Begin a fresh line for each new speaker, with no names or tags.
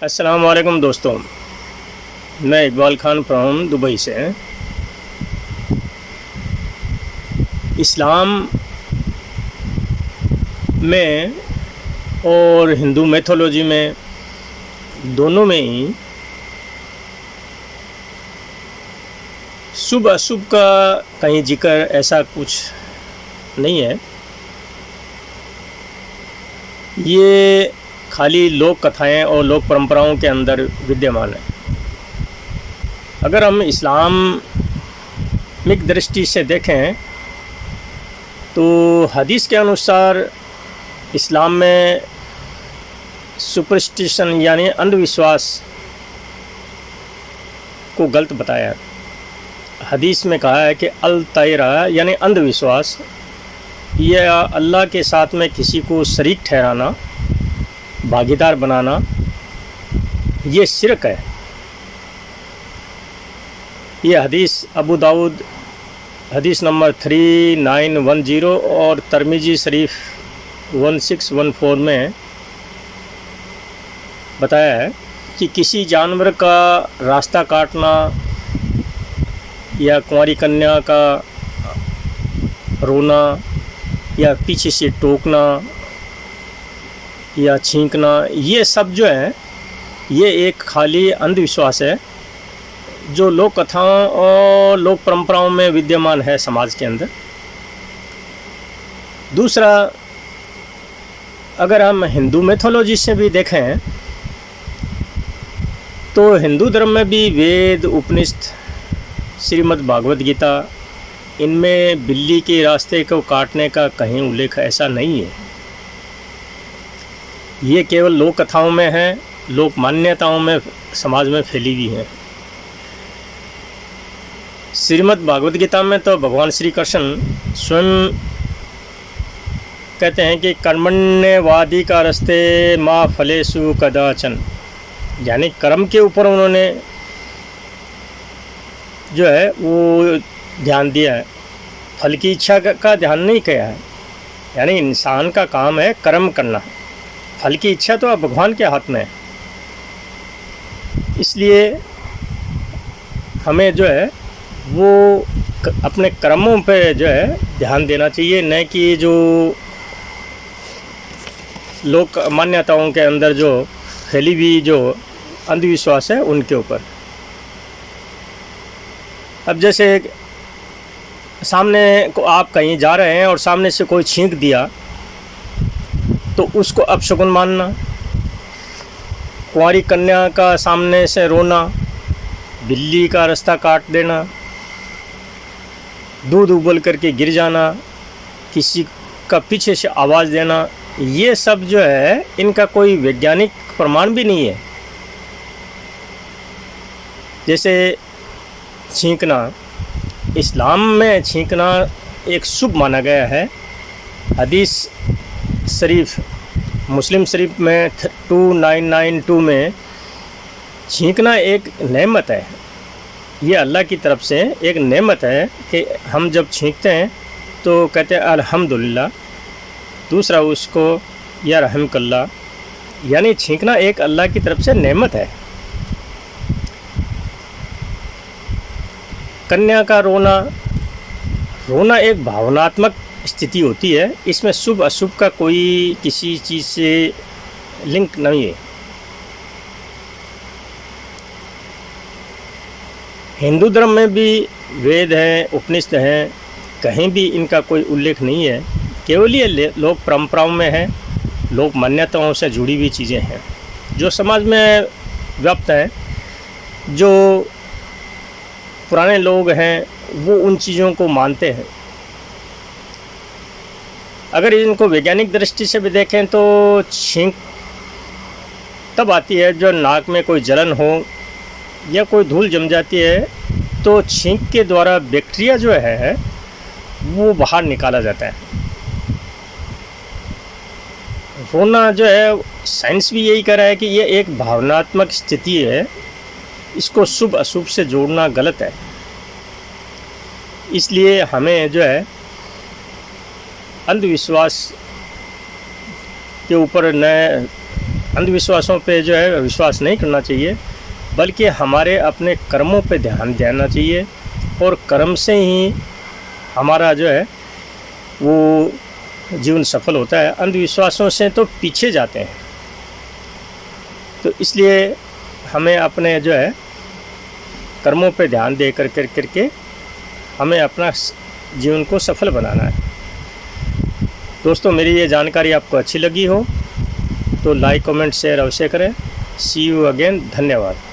अस्सलाम वालेकुम दोस्तों, मैं इकबाल खान फ्रॉम दुबई से। इस्लाम में और हिंदू मैथोलॉजी में दोनों में ही शुभ अशुभ का कहीं जिक्र ऐसा कुछ नहीं है। ये खाली लोक कथाएं और लोक परंपराओं के अंदर विद्यमान है। अगर हम इस्लामिक दृष्टि से देखें तो हदीस के अनुसार इस्लाम में सुपरस्टिशन यानी अंधविश्वास को गलत बताया है। हदीस में कहा है कि अल तैरा यानी अंधविश्वास, यह अल्लाह के साथ में किसी को शरीक ठहराना, भागीदार बनाना, ये शिरक है। ये हदीस अबू दाऊद हदीस नंबर 3910 और तिरमिज़ी शरीफ 1614 में बताया है कि किसी जानवर का रास्ता काटना या कुंवारी कन्या का रोना या पीछे से टोकना या छींकना, ये सब जो है ये एक खाली अंधविश्वास है जो लोक कथाओं और लोक परंपराओं में विद्यमान है समाज के अंदर। दूसरा, अगर हम हिंदू मैथोलॉजी से भी देखें तो हिंदू धर्म में भी वेद, उपनिषद, श्रीमद् भागवत गीता, इनमें बिल्ली के रास्ते को काटने का कहीं उल्लेख ऐसा नहीं है। ये केवल लोक कथाओं में है, लोक मान्यताओं में समाज में फैली हुई है। श्रीमद् भागवत गीता में तो भगवान श्री कृष्ण स्वयं कहते हैं कि कर्मण्यवादी का रास्ते माँ फलेषु कदाचन, यानी कर्म के ऊपर उन्होंने जो है वो ध्यान दिया है, फल की इच्छा का ध्यान नहीं किया है। यानी इंसान का काम है कर्म करना, फल की इच्छा तो अब भगवान के हाथ में है। इसलिए हमें जो है वो अपने कर्मों पे जो है ध्यान देना चाहिए, न कि जो लोक मान्यताओं के अंदर जो फैली हुई जो अंधविश्वास है उनके ऊपर। अब जैसे सामने को आप कहीं जा रहे हैं और सामने से कोई छींक दिया तो उसको अपशकुन मानना, कुंवारी कन्या का सामने से रोना, बिल्ली का रास्ता काट देना, दूध उबल करके गिर जाना, किसी का पीछे से आवाज़ देना, ये सब जो है इनका कोई वैज्ञानिक प्रमाण भी नहीं है। जैसे छींकना, इस्लाम में छींकना एक शुभ माना गया है। हदीस शरीफ मुस्लिम शरीफ में 2992 में छींकना एक नेमत है। ये अल्लाह की तरफ से एक नेमत है कि हम जब छींकते हैं तो कहते हैं अल्हम्दुलिल्लाह, दूसरा उसको या रहमकल्ला, यानी छींकना एक अल्लाह की तरफ से नेमत है। कन्या का रोना एक भावनात्मक स्थिति होती है, इसमें शुभ अशुभ का कोई किसी चीज़ से लिंक नहीं है। हिंदू धर्म में भी वेद हैं, उपनिषद हैं, कहीं भी इनका कोई उल्लेख नहीं है। केवल ये लोक परंपराओं में है, लोक मान्यताओं से जुड़ी हुई चीज़ें हैं जो समाज में व्याप्त हैं। जो पुराने लोग हैं वो उन चीज़ों को मानते हैं। अगर इनको वैज्ञानिक दृष्टि से भी देखें तो छींक तब आती है जो नाक में कोई जलन हो या कोई धूल जम जाती है, तो छींक के द्वारा बैक्टीरिया जो है वो बाहर निकाला जाता है। रोना जो है साइंस भी यही कह रहा है कि ये एक भावनात्मक स्थिति है, इसको शुभ अशुभ से जोड़ना गलत है। इसलिए हमें जो है अंधविश्वास के ऊपर न अंधविश्वासों पे जो है विश्वास नहीं करना चाहिए, बल्कि हमारे अपने कर्मों पे ध्यान देना चाहिए और कर्म से ही हमारा जो है वो जीवन सफल होता है। अंधविश्वासों से तो पीछे जाते हैं। तो इसलिए हमें अपने जो है कर्मों पे ध्यान दे करके हमें अपना जीवन को सफल बनाना है। दोस्तों, मेरी ये जानकारी आपको अच्छी लगी हो तो लाइक, कमेंट, शेयर अवश्य करें। सी यू अगेन। धन्यवाद।